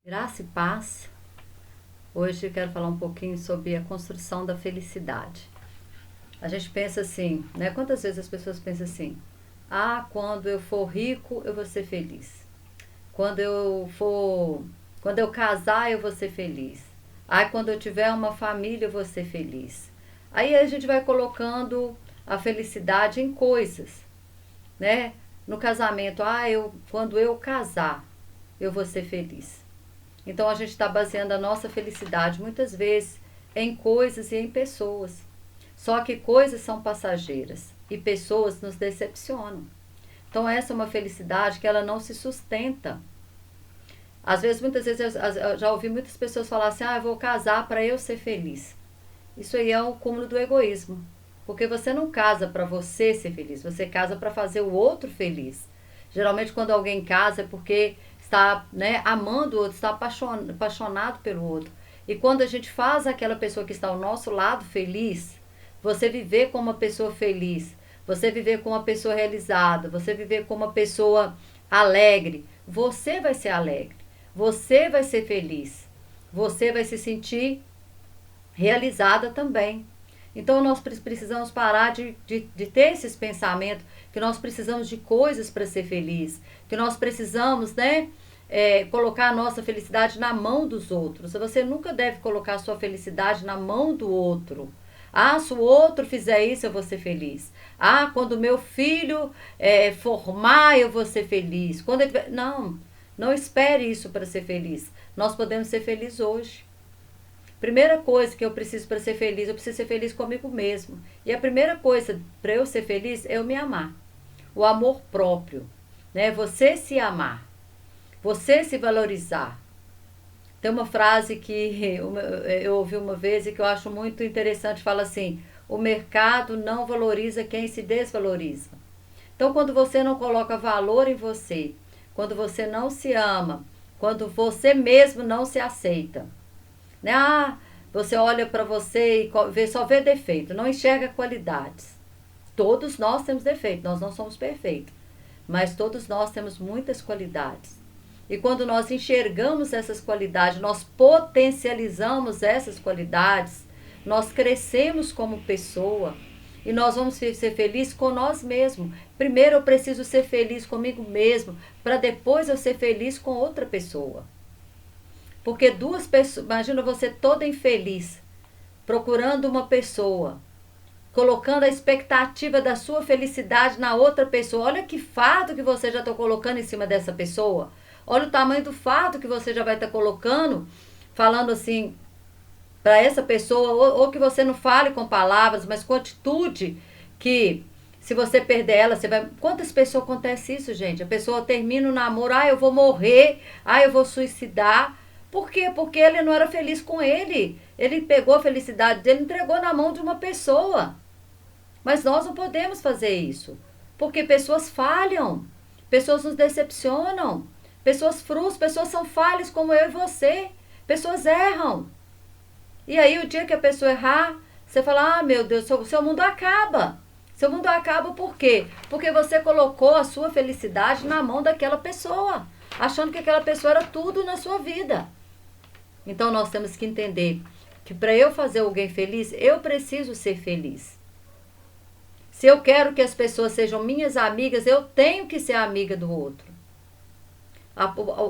Graça e paz. Hoje eu quero falar um pouquinho sobre a construção da felicidade. A gente pensa assim, né? Quantas vezes as pessoas pensam assim: ah, quando eu for rico, eu vou ser feliz. Quando eu for, quando eu casar, eu vou ser feliz. Ah, quando eu tiver uma família, eu vou ser feliz. Aí a gente vai colocando a felicidade em coisas, né? No casamento, quando eu casar, eu vou ser feliz. Então a gente está baseando a nossa felicidade muitas vezes em coisas e em pessoas. Só que coisas são passageiras e pessoas nos decepcionam. Então essa é uma felicidade que ela não se sustenta. Às vezes, muitas vezes eu já ouvi muitas pessoas falar assim: eu vou casar para eu ser feliz. Isso aí é o cúmulo do egoísmo. Porque você não casa para você ser feliz, você casa para fazer o outro feliz. Geralmente quando alguém casa é porque está, né, amando o outro, está apaixonado pelo outro. E quando a gente faz aquela pessoa que está ao nosso lado feliz, você viver como uma pessoa feliz, você viver como uma pessoa realizada, você viver como uma pessoa alegre, você vai ser alegre, você vai ser feliz, você vai se sentir realizada também. Então nós precisamos parar de ter esses pensamentos, que nós precisamos de coisas para ser feliz, que nós precisamos, né, colocar a nossa felicidade na mão dos outros. Você nunca deve colocar a sua felicidade na mão do outro. Ah, se o outro fizer isso, eu vou ser feliz. Ah, quando meu filho formar, eu vou ser feliz. Quando ele... Não, não espere isso para ser feliz. Nós podemos ser felizes hoje. Primeira coisa que eu preciso para ser feliz, eu preciso ser feliz comigo mesmo. E a primeira coisa para eu ser feliz é eu me amar. O amor próprio, né? Você se amar, você se valorizar. Tem uma frase que eu ouvi uma vez e que eu acho muito interessante, fala assim: o mercado não valoriza quem se desvaloriza. Então, quando você não coloca valor em você, quando você não se ama, quando você mesmo não se aceita, né? Você olha para você e só vê defeito, não enxerga qualidades. Todos nós temos defeito, nós não somos perfeitos, mas todos nós temos muitas qualidades. E quando nós enxergamos essas qualidades, nós potencializamos essas qualidades, nós crescemos como pessoa e nós vamos ser felizes com nós mesmos. Primeiro eu preciso ser feliz comigo mesmo, para depois eu ser feliz com outra pessoa. Porque duas pessoas, imagina você toda infeliz, procurando uma pessoa, colocando a expectativa da sua felicidade na outra pessoa. Olha que fardo que você já está colocando em cima dessa pessoa. Olha o tamanho do fardo que você já vai estar colocando, falando assim para essa pessoa, ou que você não fale com palavras, mas com atitude, que se você perder ela, você vai... Quantas pessoas acontece isso, gente? A pessoa termina o namoro: eu vou morrer, eu vou suicidar. Por quê? Porque ele não era feliz com ele. Ele pegou a felicidade dele e entregou na mão de uma pessoa. Mas nós não podemos fazer isso. Porque pessoas falham. Pessoas nos decepcionam. Pessoas frustram. Pessoas são falhas como eu e você. Pessoas erram. E aí o dia que a pessoa errar, você fala: meu Deus, seu mundo acaba. Seu mundo acaba por quê? Porque você colocou a sua felicidade na mão daquela pessoa, achando que aquela pessoa era tudo na sua vida. Então nós temos que entender que para eu fazer alguém feliz, eu preciso ser feliz. Se eu quero que as pessoas sejam minhas amigas, eu tenho que ser amiga do outro.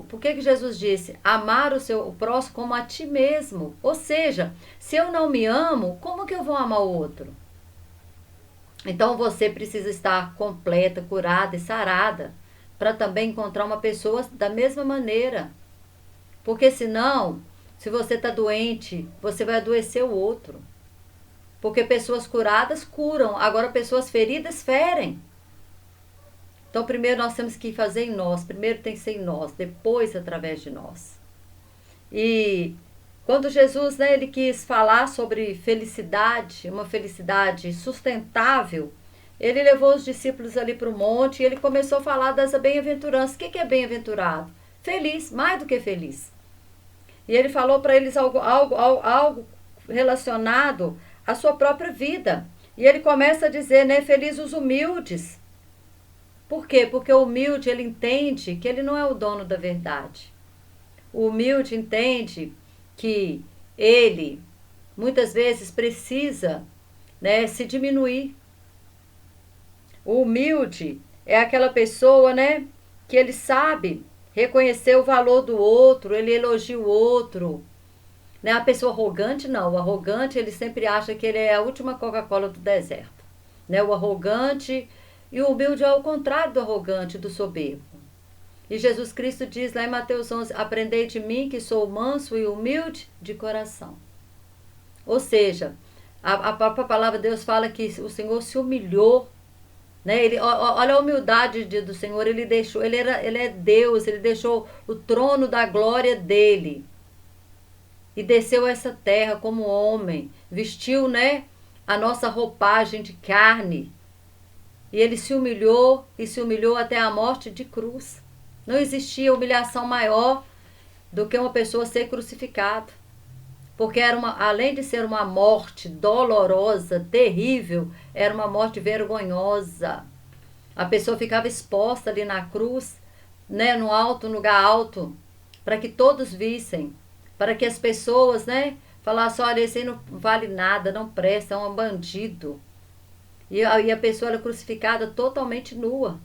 Por que Jesus disse? Amar o próximo como a ti mesmo. Ou seja, se eu não me amo, como que eu vou amar o outro? Então você precisa estar completa, curada e sarada, para também encontrar uma pessoa da mesma maneira. Porque senão, se você está doente, você vai adoecer o outro. Porque pessoas curadas curam, agora pessoas feridas ferem. Então primeiro nós temos que fazer em nós, primeiro tem que ser em nós, depois através de nós. E quando Jesus, né, ele quis falar sobre felicidade, uma felicidade sustentável, ele levou os discípulos ali para o monte e ele começou a falar das bem-aventuranças. O que é bem-aventurado? Feliz, mais do que feliz. E ele falou para eles algo relacionado à sua própria vida. E ele começa a dizer, né, felizes os humildes. Por quê? Porque o humilde, ele entende que ele não é o dono da verdade. O humilde entende que ele muitas vezes precisa, né, se diminuir. O humilde é aquela pessoa, né, que ele sabe reconhecer o valor do outro, ele elogia o outro. Né? A pessoa arrogante, não. O arrogante, ele sempre acha que ele é a última Coca-Cola do deserto. Né? O arrogante e o humilde é o contrário do arrogante, do soberbo. E Jesus Cristo diz lá em Mateus 11, aprendei de mim que sou manso e humilde de coração. Ou seja, a própria palavra de Deus fala que o Senhor se humilhou. Né? Olha a humildade do Senhor, ele deixou, ele é Deus, ele deixou o trono da glória dele. E desceu a essa terra como homem, vestiu, né, a nossa roupagem de carne. E ele se humilhou e se humilhou até a morte de cruz. Não existia humilhação maior do que uma pessoa ser crucificada. Porque além de ser uma morte dolorosa, terrível, era uma morte vergonhosa. A pessoa ficava exposta ali na cruz, né, no lugar alto, para que todos vissem, para que as pessoas, né, falassem, olha, esse aí não vale nada, não presta, é um bandido. E a pessoa era crucificada totalmente nua.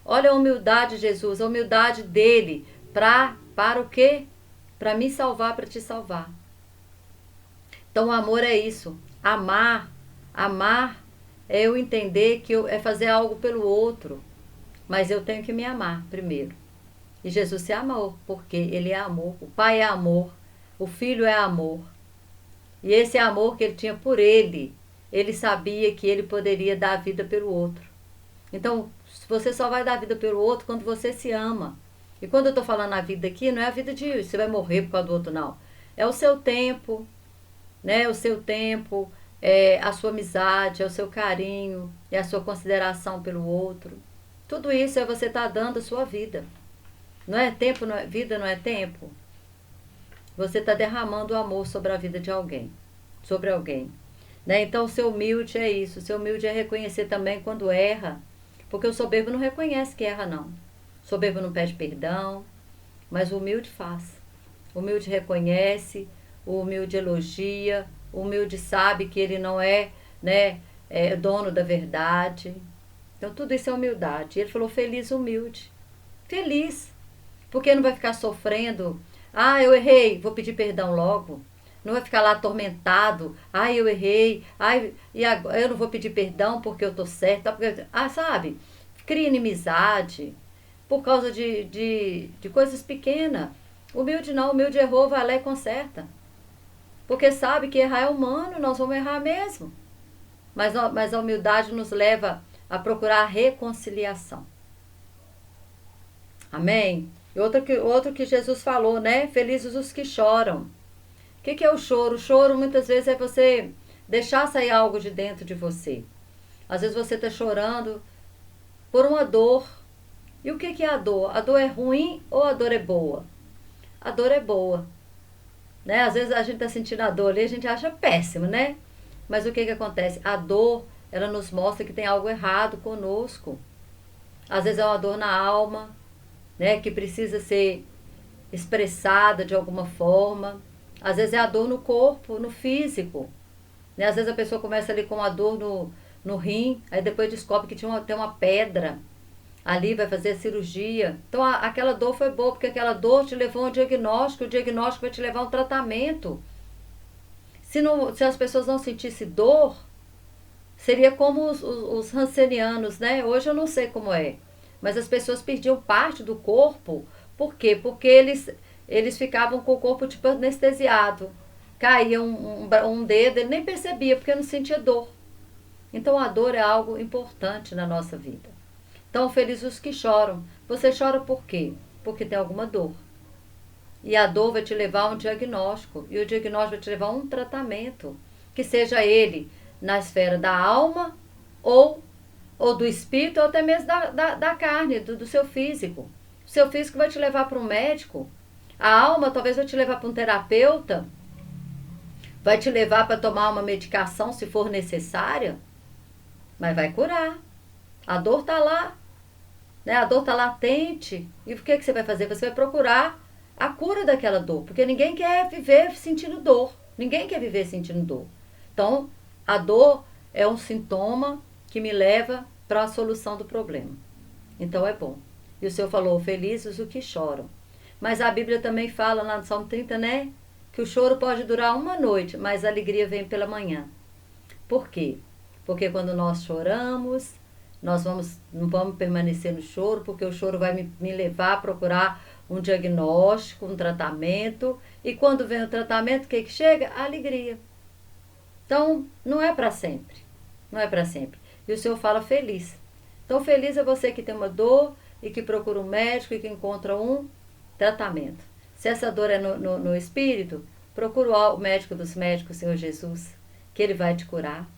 Olha a humildade de Jesus, a humildade dele, para o quê? Para me salvar, para te salvar. Então o amor é isso, amar é eu entender que é fazer algo pelo outro, mas eu tenho que me amar primeiro. E Jesus se amou, porque ele é amor, o Pai é amor, o Filho é amor. E esse amor que ele tinha por ele sabia que ele poderia dar a vida pelo outro. Então, você só vai dar a vida pelo outro quando você se ama. E quando eu estou falando a vida aqui, não é a vida de você vai morrer por causa do outro, não. É o seu tempo, né? O seu tempo, é a sua amizade, é o seu carinho, é a sua consideração pelo outro. Tudo isso é você estar dando a sua vida. Não é tempo, não é, vida não é tempo. Você está derramando o amor sobre a vida de alguém, sobre alguém. Né? Então, o ser humilde é isso. O ser humilde é reconhecer também quando erra. Porque o soberbo não reconhece que erra, não. O soberbo não pede perdão, mas o humilde faz. O humilde reconhece, o humilde elogia, o humilde sabe que ele não é, né, dono da verdade. Então, tudo isso é humildade. E ele falou, feliz humilde. Feliz. Porque não vai ficar sofrendo. Ah, eu errei, vou pedir perdão logo. Não vai ficar lá atormentado. Ah, eu errei. Ai, e agora eu não vou pedir perdão porque eu estou certo. Porque, sabe? Cria inimizade por causa de coisas pequenas. Humilde não, humilde errou, vai lá e conserta. Porque sabe que errar é humano, nós vamos errar mesmo. Mas a humildade nos leva a procurar a reconciliação. Amém? E outro que Jesus falou, né? Felizes os que choram. O que é o choro? O choro muitas vezes é você deixar sair algo de dentro de você. Às vezes você está chorando por uma dor. E o que é a dor? A dor é ruim ou a dor é boa? A dor é boa. Né? Às vezes a gente está sentindo a dor ali e a gente acha péssimo, né? Mas o que acontece? A dor, ela nos mostra que tem algo errado conosco. Às vezes é uma dor na alma, né? Que precisa ser expressada de alguma forma. Às vezes é a dor no corpo, no físico. Né? Às vezes a pessoa começa ali com a dor no rim, aí depois descobre que tem uma pedra. Ali vai fazer a cirurgia. Então aquela dor foi boa, porque aquela dor te levou a um diagnóstico, o diagnóstico vai te levar a um tratamento. Se as pessoas não sentissem dor, seria como os rancenianos, né? Hoje eu não sei como é. Mas as pessoas perdiam parte do corpo. Por quê? Porque eles ficavam com o corpo tipo anestesiado. Caía um dedo, ele nem percebia, porque não sentia dor. Então a dor é algo importante na nossa vida. Então, felizes os que choram. Você chora por quê? Porque tem alguma dor. E a dor vai te levar a um diagnóstico. E o diagnóstico vai te levar a um tratamento. Que seja ele na esfera da alma, ou do espírito, ou até mesmo da carne, do seu físico. O seu físico vai te levar para um médico. A alma talvez vai te levar para um terapeuta. Vai te levar para tomar uma medicação se for necessária. Mas vai curar. A dor está lá. Né? A dor está latente. E o que você vai fazer? Você vai procurar a cura daquela dor, porque ninguém quer viver sentindo dor. Ninguém quer viver sentindo dor. Então, a dor é um sintoma que me leva para a solução do problema. Então é bom. E o Senhor falou, felizes os que choram. Mas a Bíblia também fala lá no Salmo 30, né? Que o choro pode durar uma noite, mas a alegria vem pela manhã. Por quê? Porque quando nós choramos, nós não vamos permanecer no choro, porque o choro vai me levar a procurar um diagnóstico, um tratamento. E quando vem o tratamento, o que chega? A alegria. Então, não é para sempre. Não é para sempre. E o Senhor fala feliz. Então, feliz é você que tem uma dor e que procura um médico e que encontra um tratamento. Se essa dor é no espírito, procura o médico dos médicos, o Senhor Jesus, que Ele vai te curar,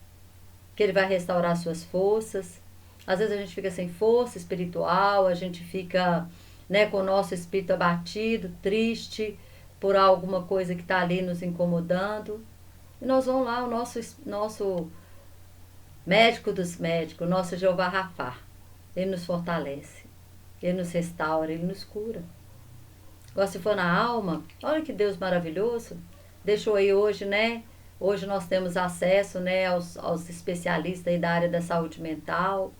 que Ele vai restaurar suas forças. Às vezes a gente fica sem força espiritual, a gente fica, né, com o nosso espírito abatido, triste por alguma coisa que está ali nos incomodando. E nós vamos lá, o nosso médico dos médicos, o nosso Jeová Rafá, Ele nos fortalece, Ele nos restaura, Ele nos cura. Agora, se for na alma, olha que Deus maravilhoso, deixou aí hoje, né? Hoje nós temos acesso, né, aos especialistas aí da área da saúde mental,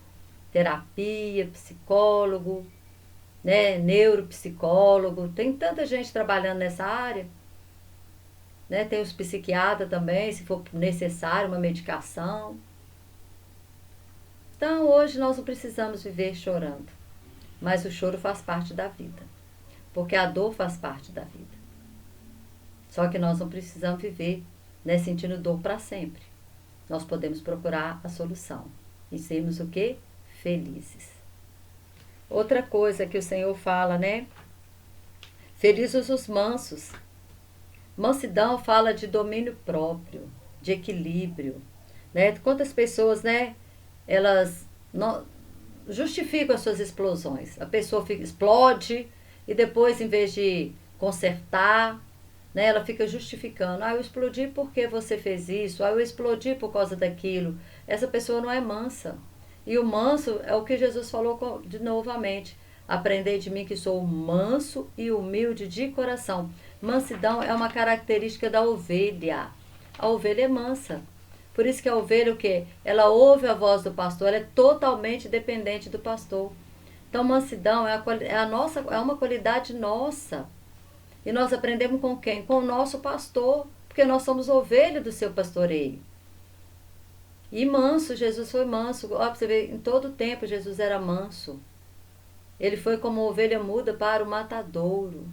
terapia, psicólogo, né, neuropsicólogo, tem tanta gente trabalhando nessa área, né? Tem os psiquiatras também, se for necessário, uma medicação. Então, hoje nós não precisamos viver chorando, mas o choro faz parte da vida, porque a dor faz parte da vida. Só que nós não precisamos viver, né, sentindo dor para sempre. Nós podemos procurar a solução e sermos o quê? Felizes. Outra coisa que o Senhor fala, né? Felizes os mansos. Mansidão fala de domínio próprio, de equilíbrio, né? Quantas pessoas, né, elas não justificam as suas explosões. A pessoa explode e depois, em vez de consertar, né, ela fica justificando. Eu explodi porque você fez isso. Eu explodi por causa daquilo. Essa pessoa não é mansa. E o manso é o que Jesus falou de novamente. Aprendei de mim que sou manso e humilde de coração. Mansidão é uma característica da ovelha. A ovelha é mansa. Por isso que a ovelha, o quê? Ela ouve a voz do pastor, ela é totalmente dependente do pastor. Então, mansidão é uma qualidade nossa. E nós aprendemos com quem? Com o nosso pastor, porque nós somos ovelha do seu pastoreio. E manso, Jesus foi manso. Ó, você vê, em todo tempo Jesus era manso. Ele foi como ovelha muda para o matadouro.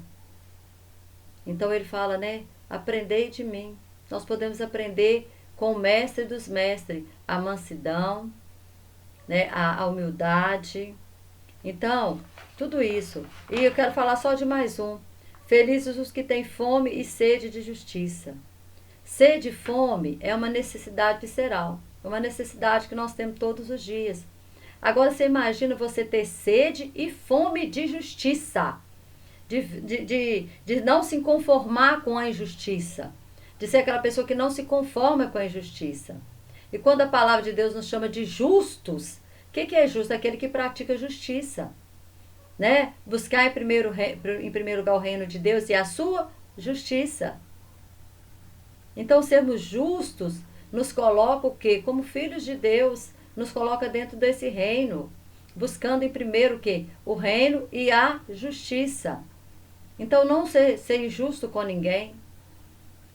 Então ele fala, né? Aprendei de mim. Nós podemos aprender com o mestre dos mestres, a mansidão, né? A humildade. Então, tudo isso. E eu quero falar só de mais um. Felizes os que têm fome e sede de justiça. Sede e fome é uma necessidade visceral. É uma necessidade que nós temos todos os dias. Agora você imagina você ter sede e fome de justiça. De não se conformar com a injustiça. De ser aquela pessoa que não se conforma com a injustiça. E quando a palavra de Deus nos chama de justos, o que é justo? Aquele que pratica justiça. Né? Buscar em primeiro lugar o reino de Deus e a sua justiça. Então, sermos justos nos coloca o quê? Como filhos de Deus, nos coloca dentro desse reino, buscando em primeiro o quê? O reino e a justiça. Então, não ser injusto com ninguém,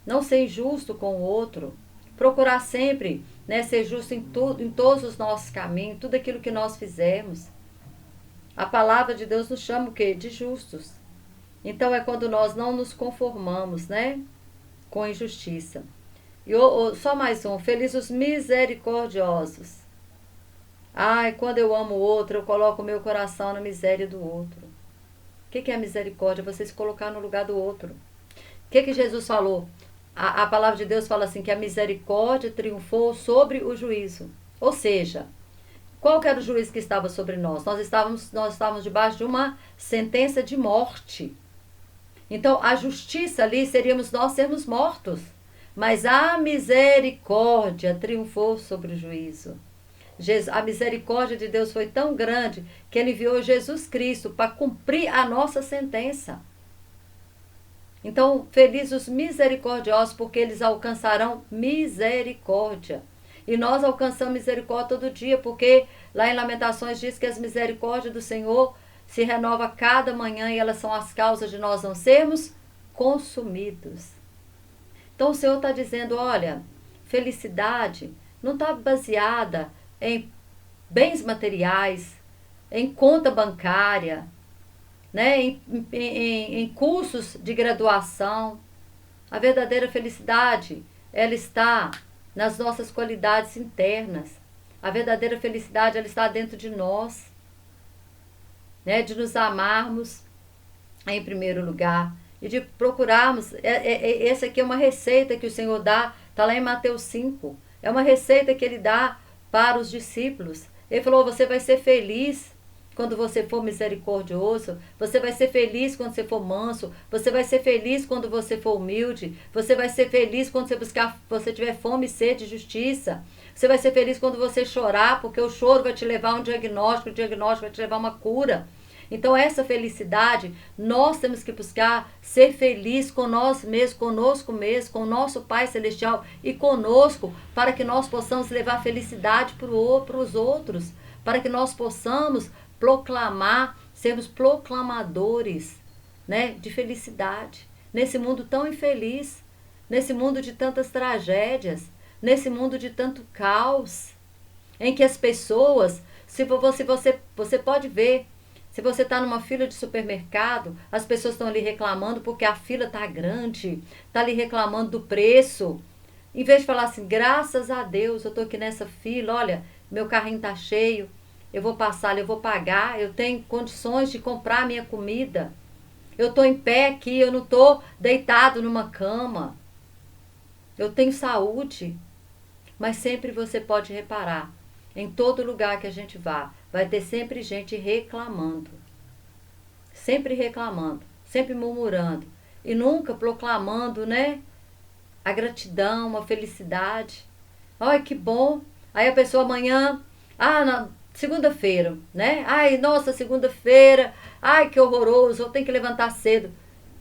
não ser injusto com o outro, procurar sempre, né, ser justo em tudo, em todos os nossos caminhos, tudo aquilo que nós fizermos. A palavra de Deus nos chama o quê? De justos. Então é quando nós não nos conformamos, né, com a injustiça. E só mais um, felizes os misericordiosos. Ai, quando eu amo o outro, eu coloco o meu coração na miséria do outro. O que é a misericórdia? Você se colocar no lugar do outro. O que Jesus falou? A palavra de Deus fala assim, que a misericórdia triunfou sobre o juízo. Ou seja, qual que era o juízo que estava sobre nós? Nós estávamos debaixo de uma sentença de morte. Então, a justiça ali seríamos nós sermos mortos. Mas a misericórdia triunfou sobre o juízo. A misericórdia de Deus foi tão grande que Ele enviou Jesus Cristo para cumprir a nossa sentença. Então, felizes os misericordiosos, porque eles alcançarão misericórdia. E nós alcançamos misericórdia todo dia, porque lá em Lamentações diz que as misericórdias do Senhor se renovam cada manhã e elas são as causas de nós não sermos consumidos. Então o Senhor está dizendo, olha, felicidade não está baseada em bens materiais, em conta bancária, né, em cursos de graduação. A verdadeira felicidade, ela está nas nossas qualidades internas. A verdadeira felicidade, ela está dentro de nós, né, de nos amarmos em primeiro lugar e de procurarmos. Essa aqui é uma receita que o Senhor dá, está lá em Mateus 5. É uma receita que ele dá para os discípulos. Ele falou, você vai ser feliz quando você for misericordioso, você vai ser feliz quando você for manso, você vai ser feliz quando você for humilde, você vai ser feliz quando você tiver fome e sede de justiça, você vai ser feliz quando você chorar, porque o choro vai te levar a um diagnóstico, o diagnóstico vai te levar a uma cura. Então essa felicidade, nós temos que buscar ser feliz com nós mesmos, conosco mesmo, com o nosso Pai Celestial e conosco, para que nós possamos levar felicidade para os outros, para que nós possamos proclamar, sermos proclamadores, né, de felicidade, nesse mundo tão infeliz, nesse mundo de tantas tragédias, nesse mundo de tanto caos, em que as pessoas, você pode ver, se você está numa fila de supermercado, as pessoas estão ali reclamando porque a fila está grande, está ali reclamando do preço. Em vez de falar assim, graças a Deus, eu estou aqui nessa fila, olha, meu carrinho está cheio, eu vou passar ali, eu vou pagar, eu tenho condições de comprar minha comida. Eu estou em pé aqui, eu não estou deitado numa cama. Eu tenho saúde. Mas sempre você pode reparar, em todo lugar que a gente vá, vai ter sempre gente reclamando. Sempre reclamando, sempre murmurando. E nunca proclamando, né? A gratidão, a felicidade. Ai, que bom. Aí a pessoa amanhã, segunda-feira, né? Ai, nossa, segunda-feira. Ai, que horroroso, eu tenho que levantar cedo.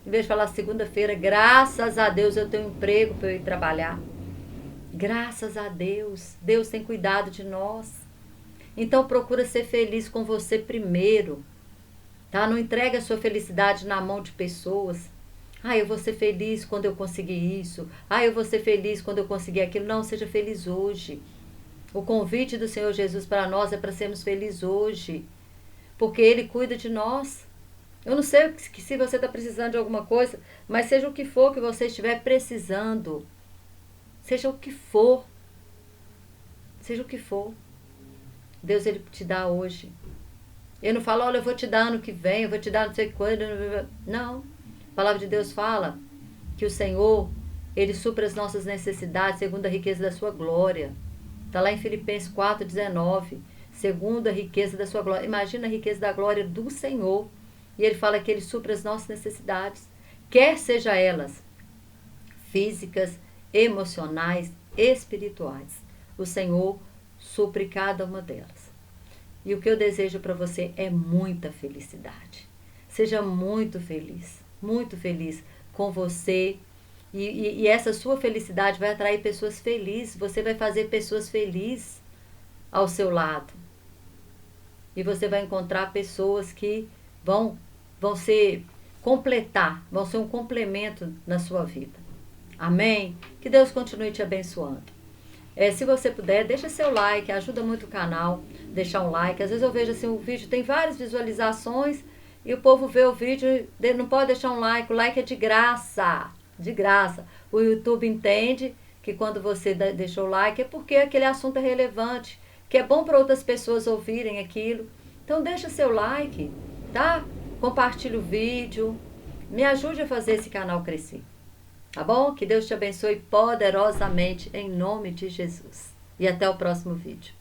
Em vez de falar segunda-feira, graças a Deus eu tenho um emprego para eu ir trabalhar. Graças a Deus, Deus tem cuidado de nós. Então procura ser feliz com você primeiro, tá? Não entrega a sua felicidade na mão de pessoas. Eu vou ser feliz quando eu conseguir isso. Eu vou ser feliz quando eu conseguir aquilo. Não, seja feliz hoje. O convite do Senhor Jesus para nós é para sermos felizes hoje, porque Ele cuida de nós. Eu não sei se você está precisando de alguma coisa, mas seja o que for que você estiver precisando, seja o que for, Deus Ele te dá hoje. Ele não fala, olha, eu vou te dar ano que vem, eu vou te dar não sei quando. Não. A palavra de Deus fala que o Senhor, Ele supra as nossas necessidades segundo a riqueza da sua glória. Está lá em Filipenses 4,19. Segundo a riqueza da sua glória. Imagina a riqueza da glória do Senhor. E Ele fala que Ele supra as nossas necessidades. Quer seja elas físicas, emocionais, espirituais. O Senhor supre cada uma delas. E o que eu desejo para você é muita felicidade. Seja muito feliz com você. E essa sua felicidade vai atrair pessoas felizes. Você vai fazer pessoas felizes ao seu lado. E você vai encontrar pessoas que vão ser um complemento na sua vida. Amém? Que Deus continue te abençoando. Se você puder, deixa seu like, ajuda muito o canal, deixar um like. Às vezes eu vejo assim, o vídeo tem várias visualizações e o povo vê o vídeo, não pode deixar um like, o like é de graça, de graça. O YouTube entende que quando você deixou o like é porque aquele assunto é relevante, que é bom para outras pessoas ouvirem aquilo. Então deixa seu like, tá? Compartilhe o vídeo, me ajude a fazer esse canal crescer. Tá bom? Que Deus te abençoe poderosamente em nome de Jesus. E até o próximo vídeo.